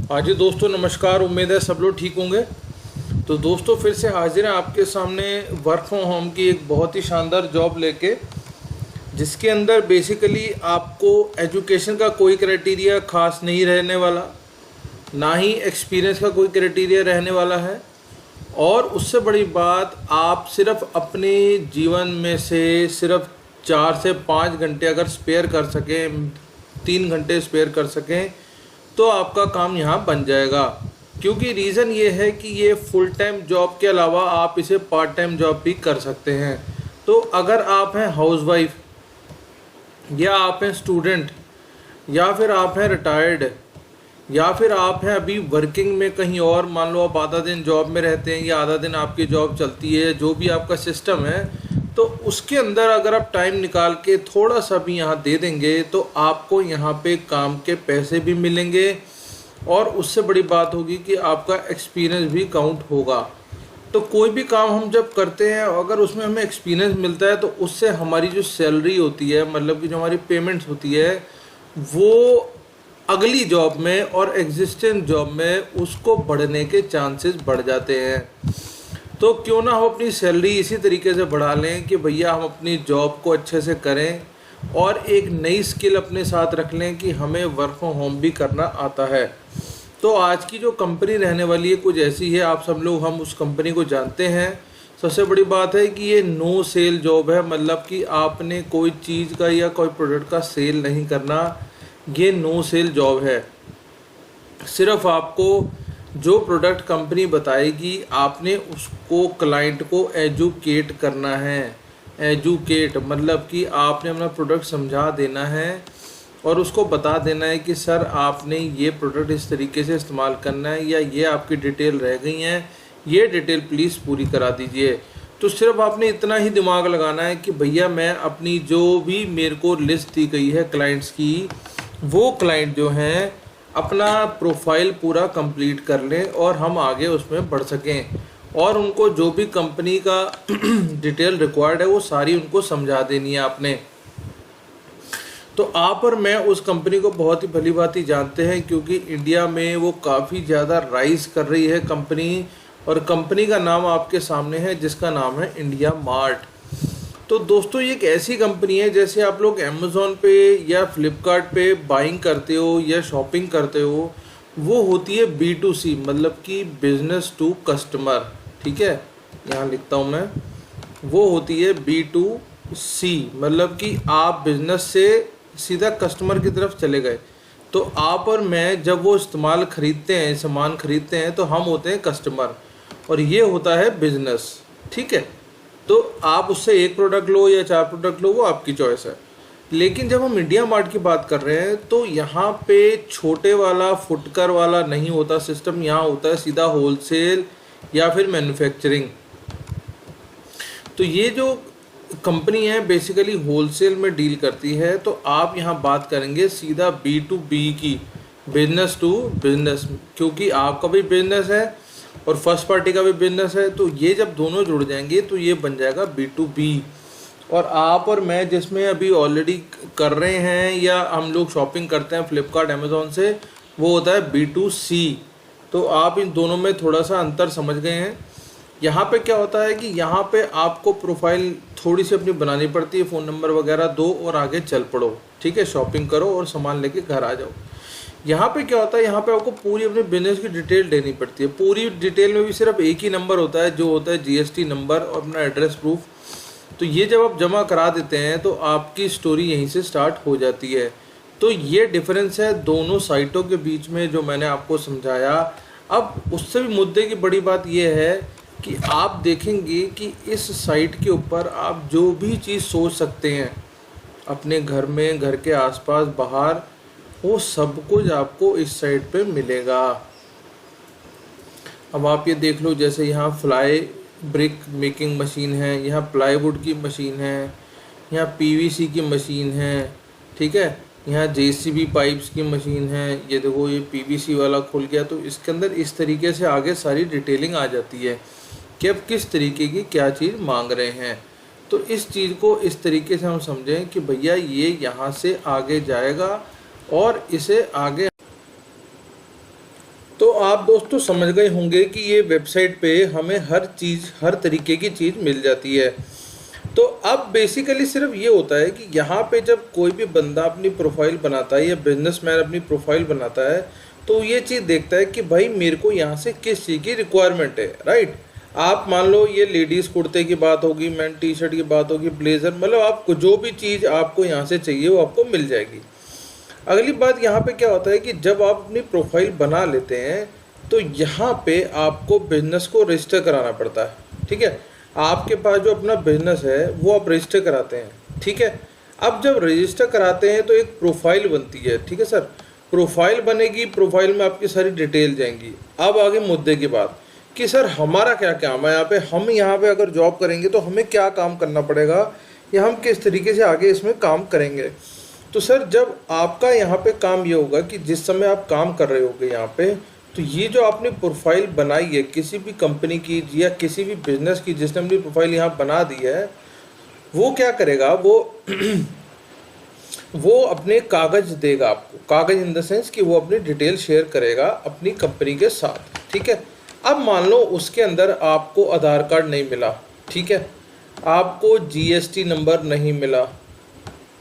हाँ जी दोस्तों, नमस्कार। उम्मीद है सब लोग ठीक होंगे। तो दोस्तों फिर से हाजिर हैं आपके सामने वर्क फ्रॉम होम की एक बहुत ही शानदार जॉब लेके, जिसके अंदर बेसिकली आपको एजुकेशन का कोई क्राइटेरिया खास नहीं रहने वाला, ना ही एक्सपीरियंस का कोई क्राइटेरिया रहने वाला है। और उससे बड़ी बात, आप सिर्फ अपने जीवन में से सिर्फ 4 से 5 घंटे अगर स्पेयर कर सकें, 3 घंटे स्पेयर कर सकें, तो आपका काम यहाँ बन जाएगा। क्योंकि रीज़न ये है कि ये फुल टाइम जॉब के अलावा आप इसे पार्ट टाइम जॉब भी कर सकते हैं। तो अगर आप हैं हाउसवाइफ, या आप हैं स्टूडेंट, या फिर आप हैं रिटायर्ड, या फिर आप हैं अभी वर्किंग में कहीं और, मान लो आप आधा दिन जॉब में रहते हैं या आधा दिन आपकी जॉब चलती है, जो भी आपका सिस्टम है, तो उसके अंदर अगर आप टाइम निकाल के थोड़ा सा भी यहाँ दे देंगे तो आपको यहाँ पे काम के पैसे भी मिलेंगे। और उससे बड़ी बात होगी कि आपका एक्सपीरियंस भी काउंट होगा। तो कोई भी काम हम जब करते हैं, अगर उसमें हमें एक्सपीरियंस मिलता है, तो उससे हमारी जो सैलरी होती है, मतलब कि जो हमारी पेमेंट्स होती है, वो अगली जॉब में और एग्जिस्टिंग जॉब में उसको बढ़ने के चांसेस बढ़ जाते हैं। तो क्यों ना हम अपनी सैलरी इसी तरीके से बढ़ा लें कि भैया हम अपनी जॉब को अच्छे से करें और एक नई स्किल अपने साथ रख लें कि हमें वर्क फ्रॉम होम भी करना आता है। तो आज की जो कंपनी रहने वाली है कुछ ऐसी है, आप सब लोग हम उस कंपनी को जानते हैं। सबसे बड़ी बात है कि ये नो सेल जॉब है, मतलब कि आपने कोई चीज़ का या कोई प्रोडक्ट का सेल नहीं करना। ये नो सेल जॉब है। सिर्फ आपको जो प्रोडक्ट कंपनी बताएगी, आपने उसको क्लाइंट को एजुकेट करना है। एजुकेट मतलब कि आपने अपना प्रोडक्ट समझा देना है और उसको बता देना है कि सर आपने ये प्रोडक्ट इस तरीके से इस्तेमाल करना है, या ये आपकी डिटेल रह गई हैं, ये डिटेल प्लीज़ पूरी करा दीजिए। तो सिर्फ आपने इतना ही दिमाग लगाना है कि भैया मैं अपनी जो भी मेरे को लिस्ट दी गई है क्लाइंट्स की, वो क्लाइंट जो हैं अपना प्रोफाइल पूरा कंप्लीट कर लें और हम आगे उसमें बढ़ सकें। और उनको जो भी कंपनी का डिटेल रिक्वायर्ड है वो सारी उनको समझा देनी है आपने। तो आप और मैं उस कंपनी को बहुत ही भली भांति जानते हैं, क्योंकि इंडिया में वो काफ़ी ज़्यादा राइज कर रही है कंपनी। और कंपनी का नाम आपके सामने है, जिसका नाम है इंडिया मार्ट। तो दोस्तों ये एक ऐसी कंपनी है, जैसे आप लोग अमेज़ॉन पे या फ्लिपकार्ट पे बाइंग करते हो या शॉपिंग करते हो, वो होती है B2C, मतलब कि बिजनेस टू कस्टमर। ठीक है, यहाँ लिखता हूँ मैं, वो होती है B2C, मतलब कि आप बिजनेस से सीधा कस्टमर की तरफ चले गए। तो आप और मैं जब वो इस्तेमाल खरीदते हैं, सामान खरीदते हैं, तो हम होते हैं कस्टमर और ये होता है बिजनेस। ठीक है, तो आप उससे एक प्रोडक्ट लो या 4 प्रोडक्ट लो, वो आपकी चॉइस है। लेकिन जब हम इंडिया मार्ट की बात कर रहे हैं, तो यहाँ पे छोटे वाला फुटकर वाला नहीं होता सिस्टम। यहाँ होता है सीधा होलसेल या फिर मैन्युफैक्चरिंग। तो ये जो कंपनी है बेसिकली होलसेल में डील करती है। तो आप यहाँ बात करेंगे सीधा B2B की, बिजनेस टू बिजनेस, क्योंकि आपका भी बिजनेस है और फर्स्ट पार्टी का भी बिजनेस है। तो ये जब दोनों जुड़ जाएंगे तो ये बन जाएगा B2B। और आप और मैं जिसमें अभी ऑलरेडी कर रहे हैं या हम लोग शॉपिंग करते हैं फ्लिपकार्ट अमेज़ॉन से, वो होता है B2C। तो आप इन दोनों में थोड़ा सा अंतर समझ गए हैं। यहाँ पे क्या होता है कि यहाँ पे आपको प्रोफाइल थोड़ी सी अपनी बनानी पड़ती है, फ़ोन नंबर वगैरह दो और आगे चल पड़ो। ठीक है, शॉपिंग करो और सामान लेके घर आ जाओ। यहाँ पे क्या होता है, यहाँ पे आपको पूरी अपने बिजनेस की डिटेल देनी पड़ती है। पूरी डिटेल में भी सिर्फ एक ही नंबर होता है, जो होता है GST नंबर और अपना एड्रेस प्रूफ। तो ये जब आप जमा करा देते हैं तो आपकी स्टोरी यहीं से स्टार्ट हो जाती है। तो ये डिफरेंस है दोनों साइटों के बीच में, जो मैंने आपको समझाया। अब उससे भी मुद्दे की बड़ी बात यह है कि आप देखेंगे कि इस साइट के ऊपर आप जो भी चीज़ सोच सकते हैं अपने घर में, घर के आसपास, बाहर, वो सब कुछ आपको इस साइट पे मिलेगा। अब आप ये देख लो, जैसे यहाँ फ्लाई ब्रिक मेकिंग मशीन है, यहाँ प्लाईवुड की मशीन है, यहाँ PVC की मशीन है। ठीक है, यहाँ JCB पाइप्स की मशीन है। ये देखो, ये PVC वाला खुल गया। तो इसके अंदर इस तरीके से आगे सारी डिटेलिंग आ जाती है कि अब किस तरीके की क्या चीज़ मांग रहे हैं। तो इस चीज़ को इस तरीके से हम समझें कि भैया ये यहाँ से आगे जाएगा और इसे आगे तो आप दोस्तों समझ गए होंगे कि ये वेबसाइट पे हमें हर चीज़, हर तरीके की चीज़ मिल जाती है। तो अब बेसिकली सिर्फ ये होता है कि यहाँ पे जब कोई भी बंदा अपनी प्रोफाइल बनाता है या बिजनेसमैन अपनी प्रोफाइल बनाता है, तो ये चीज़ देखता है कि भाई मेरे को यहाँ से किस चीज़ की रिक्वायरमेंट है, राइट। आप मान लो ये लेडीज़ कुर्ते की बात होगी, मैन टी शर्ट की बात होगी, ब्लेज़र, मतलब आपको जो भी चीज़ आपको यहाँ से चाहिए वो आपको मिल जाएगी। अगली बात यहाँ पे क्या होता है कि जब आप अपनी प्रोफाइल बना लेते हैं तो यहाँ पे आपको बिजनेस को रजिस्टर कराना पड़ता है, ठीक है। आपके पास जो अपना बिजनेस है वो आप रजिस्टर कराते हैं, ठीक है। अब जब रजिस्टर कराते हैं तो एक प्रोफाइल बनती है, ठीक है सर। प्रोफाइल बनेगी, प्रोफाइल में आपकी सारी डिटेल जाएंगी। अब आगे मुद्दे की बात कि सर हमारा क्या काम है यहाँ पे, हम यहाँ पे अगर जॉब करेंगे तो हमें क्या काम करना पड़ेगा या हम किस तरीके से आगे इसमें काम करेंगे। तो सर जब आपका यहाँ पे काम ये होगा कि जिस समय आप काम कर रहे होगे यहाँ पे, तो ये जो आपने प्रोफाइल बनाई है किसी भी कंपनी की या किसी भी बिजनेस की, जिसने अपनी प्रोफाइल यहाँ बना दी है, वो क्या करेगा, वो अपने कागज़ देगा आपको। कागज़ इन द सेंस कि वो अपनी डिटेल शेयर करेगा अपनी कंपनी के साथ, ठीक है। अब मान लो उसके अंदर आपको आधार कार्ड नहीं मिला, ठीक है, आपको जीएसटी नंबर नहीं मिला,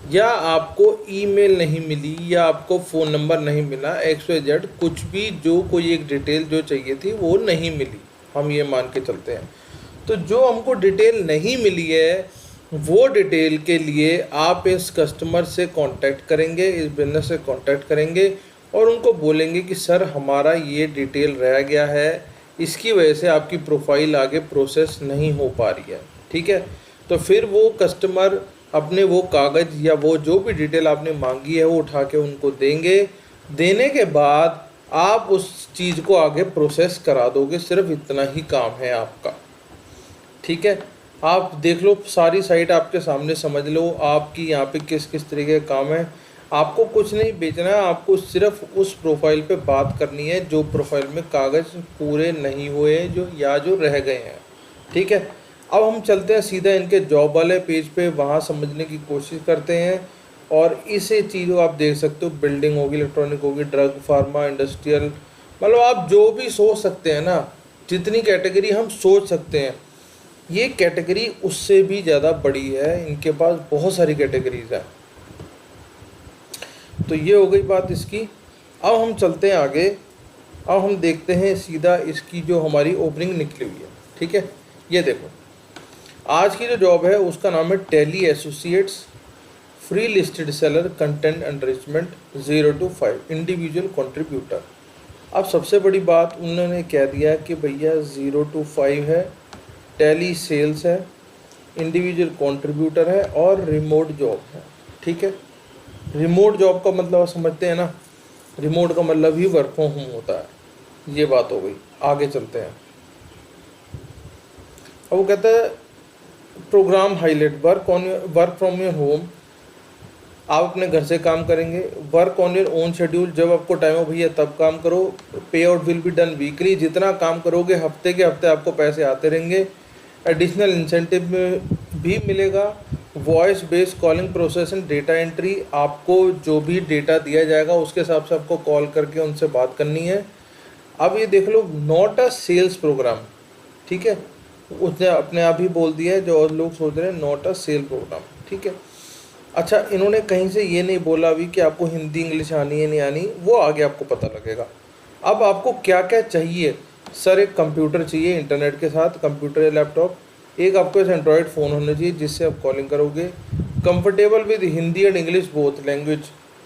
या आपको ईमेल नहीं मिली, या आपको फ़ोन नंबर नहीं मिला, XYZ कुछ भी, जो कोई एक डिटेल जो चाहिए थी वो नहीं मिली, हम ये मान के चलते हैं। तो जो हमको डिटेल नहीं मिली है वो डिटेल के लिए आप इस कस्टमर से कांटेक्ट करेंगे, इस बिजनेस से कांटेक्ट करेंगे और उनको बोलेंगे कि सर हमारा ये डिटेल रह गया है, इसकी वजह से आपकी प्रोफाइल आगे प्रोसेस नहीं हो पा रही है, ठीक है। तो फिर वो कस्टमर अपने वो कागज़ या वो जो भी डिटेल आपने मांगी है वो उठा के उनको देंगे। देने के बाद आप उस चीज़ को आगे प्रोसेस करा दोगे। सिर्फ इतना ही काम है आपका, ठीक है। आप देख लो, सारी साइट आपके सामने, समझ लो आपकी यहाँ पे किस किस तरीके का काम है। आपको कुछ नहीं बेचना है, आपको सिर्फ उस प्रोफाइल पे बात करनी है जो प्रोफाइल में कागज़ पूरे नहीं हुए जो रह गए हैं, ठीक है। अब हम चलते हैं सीधा इनके जॉब वाले पेज पे, वहाँ समझने की कोशिश करते हैं। और इसे चीज़ों आप देख सकते हो, बिल्डिंग होगी, इलेक्ट्रॉनिक होगी, ड्रग, फार्मा, इंडस्ट्रियल, मतलब आप जो भी सोच सकते हैं ना, जितनी कैटेगरी हम सोच सकते हैं, ये कैटेगरी उससे भी ज़्यादा बड़ी है। इनके पास बहुत सारी कैटेगरीज हैं। तो ये हो गई बात इसकी। अब हम चलते हैं आगे। अब हम देखते हैं सीधा इसकी जो हमारी ओपनिंग निकली हुई है, ठीक है। ये देखो, आज की जो जॉब है उसका नाम है tally associates, free listed seller, content enrichment, 0 to 5 individual contributor. अब सबसे बड़ी बात उन्होंने कह दिया कि भैया 0 to 5 है, टैली सेल्स है, इंडिविजुअल कंट्रीब्यूटर है और रिमोट जॉब है, ठीक है। रिमोट जॉब का मतलब आप समझते हैं ना, रिमोट का मतलब ही वर्क फ्रॉम होम होता है। ये बात हो गई। आगे चलते हैं। अब वो कहता है program highlight, work from your home, आप अपने घर से काम करेंगे। Work on your own schedule, जब आपको टाइम हो भैया तब काम करो। Pay out will be done weekly, जितना काम करोगे हफ्ते के हफ्ते आपको पैसे आते रहेंगे। एडिशनल इंसेंटिव भी मिलेगा। Voice based calling process and data entry, आपको जो भी डेटा दिया जाएगा उसके हिसाब से आपको कॉल करके उनसे बात करनी है। अब ये देख लो, नॉट अ सेल्स प्रोग्राम, ठीक है। उसने अपने आप ही बोल दिया है, जो और लोग सोच रहे हैं नॉट अ सेल प्रोग्राम, ठीक है। अच्छा, इन्होंने कहीं से ये नहीं बोला अभी कि आपको हिंदी इंग्लिश आनी है नहीं आनी, वो आगे आपको पता लगेगा। अब आपको क्या क्या चाहिए सर, एक कंप्यूटर चाहिए इंटरनेट के साथ, कंप्यूटर या लैपटॉप। एक आपके पास एंड्रॉयड फ़ोन होना चाहिए जिससे आप कॉलिंग करोगे। Comfortable with Hindi and English both language,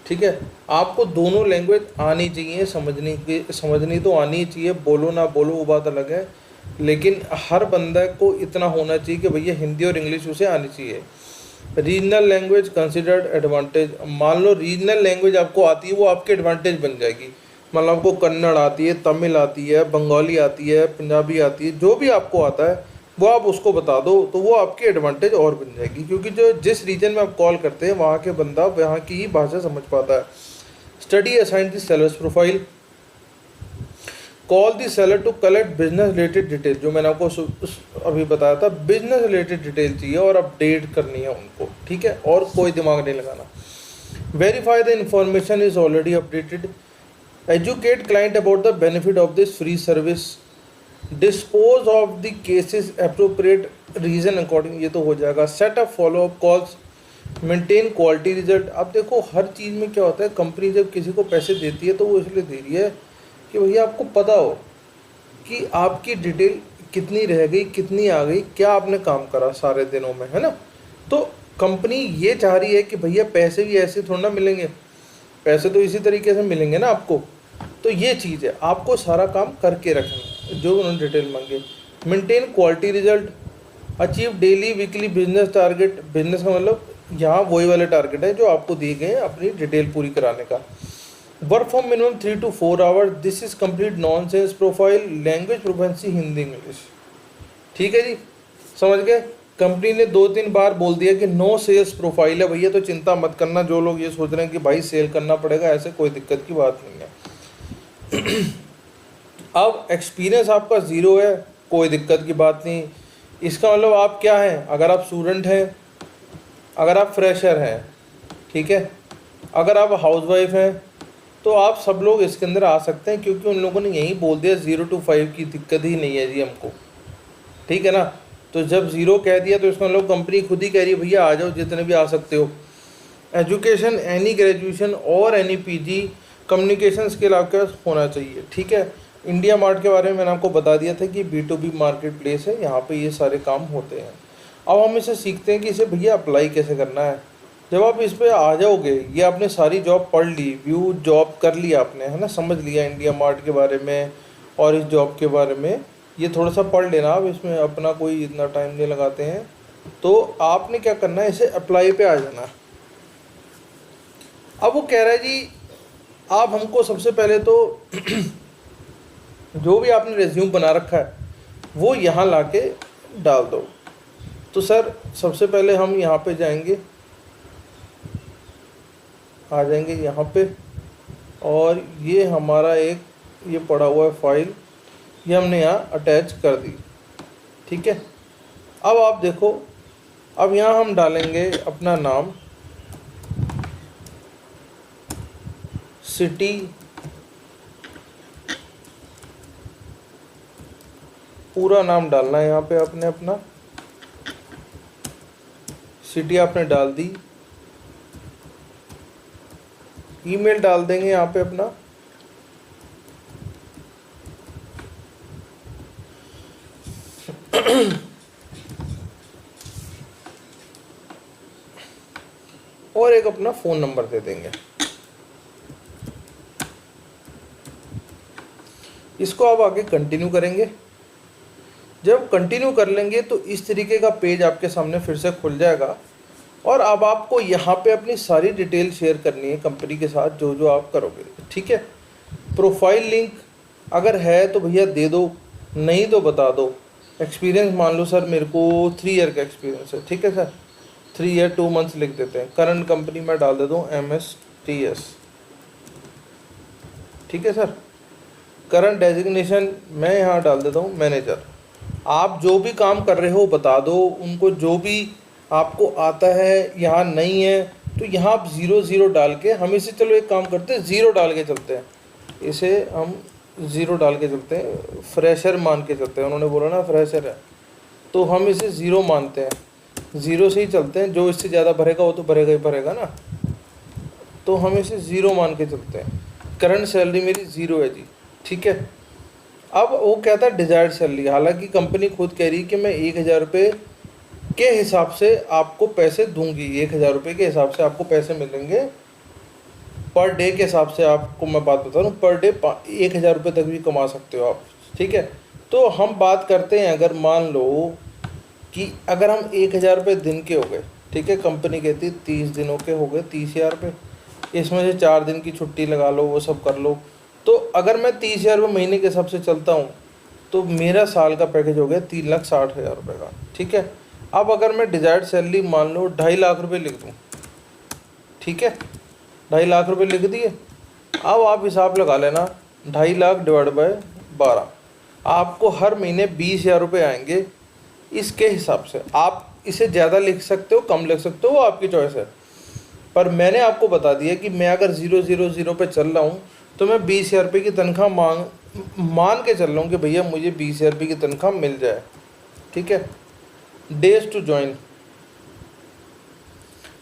ठीक है। आपको दोनों लैंग्वेज आनी चाहिए, समझनी तो आनी ही चाहिए, बोलो ना बोलो वो बात अलग है, लेकिन हर बंदा को इतना होना चाहिए कि भैया हिंदी और इंग्लिश उसे आनी चाहिए। रीजनल लैंग्वेज कंसिडर्ड एडवांटेज, मान लो रीजनल लैंग्वेज आपको आती है, वो आपकी एडवांटेज बन जाएगी। मतलब आपको कन्नड़ आती है, तमिल आती है, बंगाली आती है, पंजाबी आती है, जो भी आपको आता है वो आप उसको बता दो तो वो आपकी एडवांटेज और बन जाएगी, क्योंकि जो जिस रीजन में आप कॉल करते हैं वहाँ के बंदा वहाँ की ही भाषा समझ पाता है। Study assign the seller's profile, call the seller to collect business related detail, जो मैंने आपको अभी बताया था, बिजनेस रिलेटेड डिटेल चाहिए और अपडेट करनी है उनको, ठीक है, और कोई दिमाग नहीं लगाना। Verify the information is already updated, educate client about the benefit of this free service, dispose of the cases appropriate reason according, ये तो हो जाएगा। Set up follow up calls, maintain quality result. अब देखो हर चीज़ में क्या होता है, कंपनी जब किसी को पैसे देती है तो वो इसलिए दे रही है कि भैया आपको पता हो कि आपकी डिटेल कितनी रह गई, कितनी आ गई, क्या आपने काम करा सारे दिनों में, है ना। तो कंपनी ये चाह रही है कि भैया पैसे भी ऐसे थोड़ा ना मिलेंगे, पैसे तो इसी तरीके से मिलेंगे ना आपको। तो ये चीज़ है, आपको सारा काम करके रखना है जो उन्होंने डिटेल मांगे। Maintain quality result, achieve daily weekly business target. Business का मतलब यहाँ वही वाले टारगेट है जो आपको दिए गए हैं अपनी डिटेल पूरी कराने का। Work from minimum 3 to 4 hours, this is complete nonsense profile, language proficiency Hindi English. ठीक है जी, समझ गए। कंपनी ने 2-3 बार बोल दिया कि नो सेल्स प्रोफाइल है भैया, तो चिंता मत करना। जो लोग ये सोच रहे हैं कि भाई सेल करना पड़ेगा, ऐसे कोई दिक्कत की बात नहीं है। अब एक्सपीरियंस आपका ज़ीरो है, कोई दिक्कत की बात नहीं। इसका मतलब आप क्या हैं, अगर आप स्टूडेंट हैं, अगर आप फ्रेशर हैं, ठीक है, अगर आप हाउसवाइफ हैं, तो आप सब लोग इसके अंदर आ सकते हैं, क्योंकि उन लोगों ने यही बोल दिया 0 to 5 की दिक्कत ही नहीं है जी हमको, ठीक है ना। तो जब ज़ीरो कह दिया तो इसका मतलब कंपनी खुद ही कह रही है भैया आ जाओ, जितने भी आ सकते हो। एजुकेशन एनी ग्रेजुएशन और एनी पीजी, कम्युनिकेशन स्किल आपके पास होना चाहिए, ठीक है। इंडिया मार्ट के बारे में मैंने आपको बता दिया था कि B2B मार्केट प्लेस है, यहाँ पे ये सारे काम होते हैं। अब हम इसे सीखते हैं कि इसे भैया अप्लाई कैसे करना है। जब आप इस पर आ जाओगे, ये आपने सारी जॉब पढ़ ली, व्यू जॉब कर लिया आपने, है ना, समझ लिया इंडिया मार्ट के बारे में और इस जॉब के बारे में, ये थोड़ा सा पढ़ लेना आप, इसमें अपना कोई इतना टाइम नहीं लगाते हैं। तो आपने क्या करना है, इसे अप्लाई पे आ जाना। अब वो कह रहा है जी आप हमको सबसे पहले तो जो भी आपने रेज्यूम बना रखा है वो यहाँ लाके डाल दो। तो सर सबसे पहले हम यहाँ पे जाएंगे, आ जाएंगे यहाँ पे, और ये हमारा एक ये पड़ा हुआ है फाइल, ये हमने यहाँ अटैच कर दी, ठीक है। अब आप देखो, अब यहाँ हम डालेंगे अपना नाम, सिटी, पूरा नाम डालना है यहाँ पे आपने अपना, सिटी आपने डाल दी, ईमेल डाल देंगे यहाँ पे अपना, और एक अपना फ़ोन नंबर दे देंगे। इसको आप आगे कंटिन्यू करेंगे। जब कंटिन्यू कर लेंगे तो इस तरीके का पेज आपके सामने फिर से खुल जाएगा, और अब आपको यहाँ पे अपनी सारी डिटेल शेयर करनी है कंपनी के साथ, जो जो आप करोगे, ठीक है। प्रोफाइल लिंक अगर है तो भैया दे दो, नहीं तो बता दो। एक्सपीरियंस मान लो सर मेरे को 3 ईयर का एक्सपीरियंस है, ठीक है सर, 3 ईयर 2 मंथ्स लिख देते हैं। करंट कंपनी में डाल देता हूँ MSTS, ठीक है सर। करंट डेजिग्नेशन मैं यहाँ डाल देता हूँ मैनेजर। आप जो भी काम कर रहे हो बता दो उनको, जो भी आपको आता है। यहाँ नहीं है तो यहाँ आप 0 डाल के, हम इसे चलो एक काम करते हैं 0 डाल के चलते हैं, इसे हम 0 डाल के चलते हैं, फ्रेशर मान के चलते हैं। उन्होंने बोला ना फ्रेशर है, तो हम इसे 0 मानते हैं, 0 से ही चलते हैं। जो इससे ज़्यादा भरेगा वो तो भरेगा ही भरेगा ना, तो हम इसे 0 मान के चलते हैं। करंट सैलरी मेरी 0 है जी, ठीक है। अब वो कहता है डिज़ायर्ड सैलरी, हालांकि कंपनी खुद कह रही है कि मैं 1000 रुपये के हिसाब से आपको पैसे दूंगी, 1000 रुपये के हिसाब से आपको पैसे मिलेंगे पर डे के हिसाब से। आपको मैं बात बता रहा हूँ, पर डे 1000 रुपये तक भी कमा सकते हो आप, ठीक है। तो हम बात करते हैं, अगर मान लो कि अगर हम 1000 रुपये दिन के हो गए, ठीक है, कंपनी कहती है 30 दिनों के हो गए 30,000 रुपये, इसमें से 4 दिन की छुट्टी लगा लो, वो सब कर लो। तो अगर मैं 30,000 रुपये महीने के हिसाब से चलता हूँ तो मेरा साल का पैकेज हो गया 3,60,000 रुपये का, ठीक है। अब अगर मैं डिज़ायर्ड सैलरी मान लो 2.5 लाख रुपये लिख दूँ, ठीक है, 2.5 लाख रुपये लिख दिए। अब आप हिसाब लगा लेना, 2.5 लाख डिवाइड बाय 12, आपको हर महीने 20,000 रुपये आएंगे। इसके हिसाब से आप इसे ज़्यादा लिख सकते हो, कम लिख सकते हो, वो आपकी चॉइस है। पर मैंने आपको बता दिया कि मैं अगर 0 0 0 पे चल रहा हूँ तो तो मैं 20,000 रुपये की तनख्वाह मान के चल रहा हूँ कि भैया मुझे 20,000 रुपये की तनख्वाह मिल जाए, ठीक है। डेज टू ज्वाइन,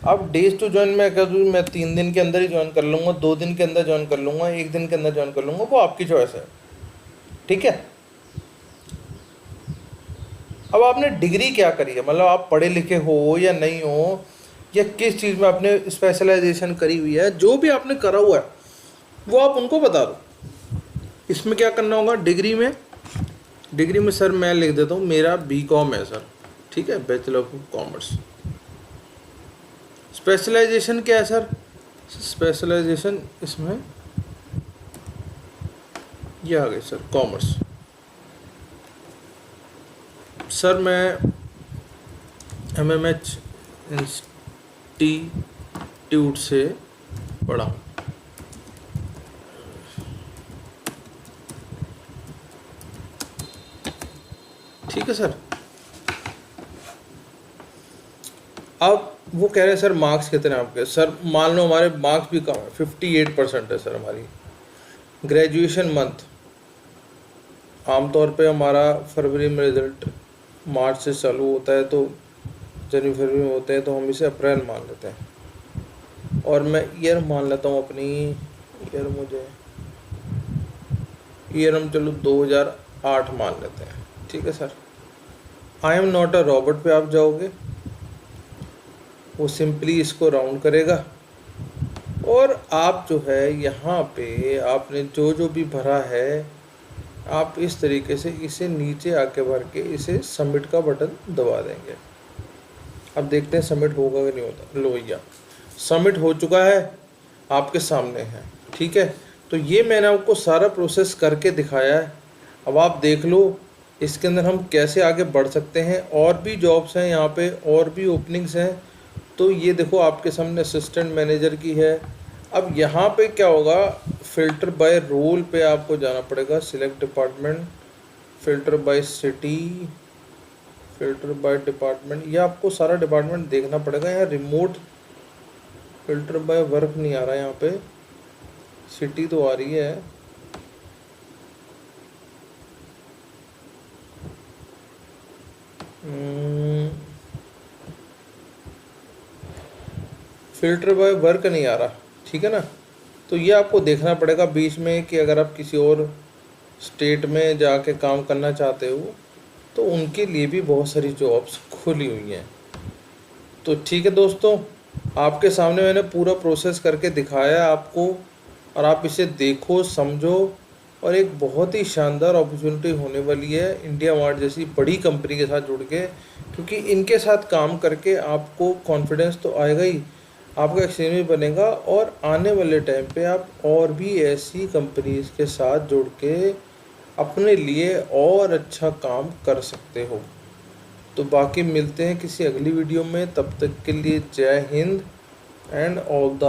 अब डेज टू ज्वाइन मैं कह दूँ मैं 3 दिन के अंदर ही ज्वाइन कर लूँगा, 2 दिन के अंदर ज्वाइन कर लूँगा, 1 दिन के अंदर ज्वाइन कर लूँगा, वो आपकी चॉइस है, ठीक है। अब आपने डिग्री क्या करी है, मतलब आप पढ़े लिखे हो या नहीं हो, या किस चीज़ में आपने स्पेशलाइजेशन करी हुई है, जो भी आपने करा हुआ है वो आप उनको बता दो। इसमें क्या करना होगा, डिग्री में सर मैं लिख देता हूँ मेरा BCom है सर, ठीक है, बैचलर ऑफ कॉमर्स। स्पेशलाइजेशन क्या है सर, स्पेशलाइजेशन इसमें ये आ गई सर, कॉमर्स। सर मैं MMH इंस्टीट्यूट से पढ़ा हूँ, ठीक है सर। अब वो कह रहे हैं सर मार्क्स कितने हैं आपके, सर मान लो हमारे मार्क्स भी कम है, 58% है सर हमारी। ग्रेजुएशन मंथ आमतौर पे हमारा फरवरी में रिजल्ट मार्च से चालू होता है, तो जनवरी फरवरी में होते हैं, तो हम इसे अप्रैल मान लेते हैं। और मैं ईयर मान लेता हूँ अपनी, ईयर हम चलो 2008 मान लेते हैं, ठीक है sir. I am not a robot पे आप जाओगे, वो सिंपली इसको राउंड करेगा, और आप जो है यहाँ पे आपने जो भी भरा है, आप इस तरीके से इसे नीचे आके भर के इसे सबमिट का बटन दबा देंगे। अब देखते हैं सबमिट होगा कि नहीं होता। लो भैया सबमिट हो चुका है, आपके सामने है, ठीक है। तो ये मैंने आपको सारा प्रोसेस करके दिखाया है। अब आप देख लो इसके अंदर हम कैसे आगे बढ़ सकते हैं। और भी जॉब्स हैं यहाँ पे, और भी ओपनिंग्स हैं। तो ये देखो आपके सामने असिस्टेंट मैनेजर की है। अब यहाँ पे क्या होगा, फ़िल्टर बाय रोल पे आपको जाना पड़ेगा, select department, filter by city, filter by department, ये आपको सारा डिपार्टमेंट देखना पड़ेगा। यहाँ रिमोट फ़िल्टर बाय वर्क नहीं आ रहा है, यहाँ पे सिटी तो आ रही है। फ़िल्टर बाय वर्क नहीं आ रहा, ठीक है ना। तो ये आपको देखना पड़ेगा बीच में कि अगर आप किसी और स्टेट में जाके काम करना चाहते हो तो उनके लिए भी बहुत सारी जॉब्स खुली हुई हैं। तो ठीक है दोस्तों, आपके सामने मैंने पूरा प्रोसेस करके दिखाया आपको, और आप इसे देखो, समझो, और एक बहुत ही शानदार अपॉर्चुनिटी होने वाली है इंडिया मार्ट जैसी बड़ी कंपनी के साथ जुड़ के। क्योंकि इनके साथ काम करके आपको कॉन्फिडेंस तो आएगा ही, आपका एक्सपीरियंस भी बनेगा, और आने वाले टाइम पे आप और भी ऐसी कंपनीज के साथ जुड़ के अपने लिए और अच्छा काम कर सकते हो। तो बाकी मिलते हैं किसी अगली वीडियो में, तब तक के लिए जय हिंद एंड ऑल द